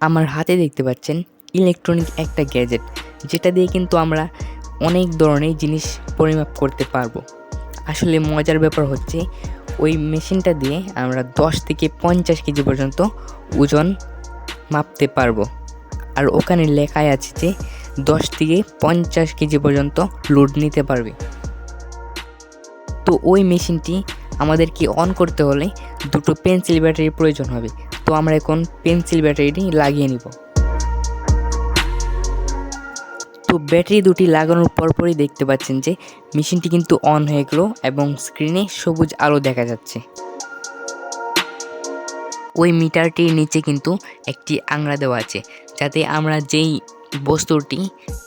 আমার হাতে দেখতে পাচ্ছেন ইলেকট্রনিক একটা গ্যাজেট, যেটা দিয়ে কিন্তু আমরা অনেক ধরনের জিনিস পরিমাপ করতে পারবো। আসলে মজার ব্যাপার হচ্ছে ওই মেশিনটা দিয়ে আমরা 10 থেকে 50 কেজি পর্যন্ত ওজন মাপতে পারবো। আর ওখানে লেখাই আছে যে 10 থেকে 50 কেজি পর্যন্ত লোড নিতে পারবে। তো ওই মেশিনটি আমাদেরকে অন করতে হলে দুটো পেন্সিল ব্যাটারির প্রয়োজন হবে। তো আমরা এখন পেন্সিল ব্যাটারিটি লাগিয়ে নিব। তো ব্যাটারি দুটি লাগানোর পরপরই দেখতে পাচ্ছেন যে মেশিনটি কিন্তু অন হয়ে গেল এবং স্ক্রিনে সবুজ আলো দেখা যাচ্ছে। ওই মিটারটির নিচে কিন্তু একটি আংড়া দেওয়া আছে, যাতে আমরা যেই বস্তুটি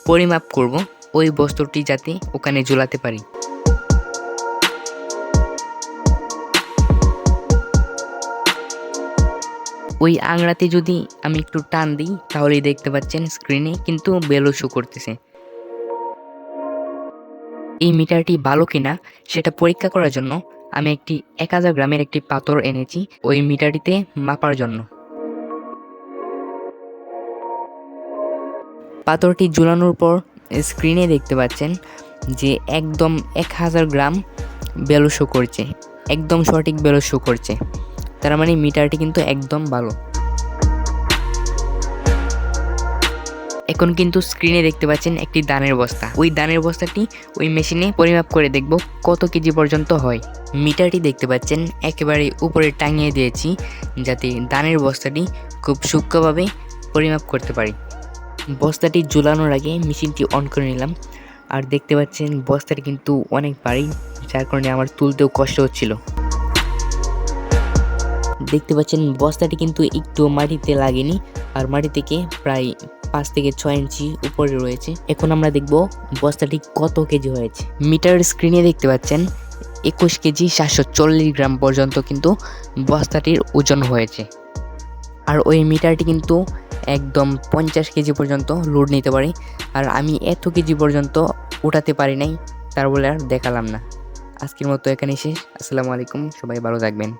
পরিমাপ করব ওই বস্তুটি যাতে ওখানে ঝুলাতে পারি। ওই আংড়াতে যদি আমি একটু টান দিই তাহলেই দেখতে পাচ্ছেন স্ক্রিনে কিন্তু বেলও শো করতেছে। এই মিটারটি ভালো কিনা সেটা পরীক্ষা করার জন্য আমি একটি 1000 গ্রামের একটি পাথর এনেছি ওই মিটারটিতে মাপার জন্য। পাথরটি ঝুলানোর পর স্ক্রিনে দেখতে পাচ্ছেন যে একদম 1000 গ্রাম বেলো শো করছে, একদম সঠিক বেলো শো করছে। তার মানে মিটারটি কিন্তু একদম ভালো। এখন কিন্তু স্ক্রিনে দেখতে পাচ্ছেন একটি ধানের বস্তা। ওই ধানের বস্তাটি ওই মেশিনে পরিমাপ করে দেখব কত কেজি পর্যন্ত হয়। মিটারটি দেখতে পাচ্ছেন একেবারে উপরে টাঙিয়ে দিয়েছি, যাতে ধানের বস্তাটি খুব সূক্ষ্মভাবে পরিমাপ করতে পারি। বস্তাটি ঝুলানোর আগে মেশিনটি অন করে নিলাম। আর দেখতে পাচ্ছেন বস্তাটি কিন্তু অনেক ভারী, যার কারণে আমার তুলতেও কষ্ট হচ্ছিল। দেখতে পাচ্ছেন বস্তাটি কিন্তু একটু মাটিতে লাগেনি, আর মাটি থেকে প্রায় 5 থেকে 6 ইঞ্চি উপরে রয়েছে। এখন আমরা দেখব বস্তাটি কত কেজি হয়েছে। মিটার স্ক্রিনে দেখতে পাচ্ছেন 21 কেজি 740 গ্রাম পর্যন্ত কিন্তু বস্তাটির ওজন হয়েছে। আর ওই মিটারটি কিন্তু একদম 50 কেজি পর্যন্ত লোড নিতে পারে। আর আমি এত কেজি পর্যন্ত উঠাতে পারি নাই, তার বলে আর দেখালাম না। আজকের মতো এখানেই শেষ। আসসালামু আলাইকুম, সবাই ভালো থাকবেন।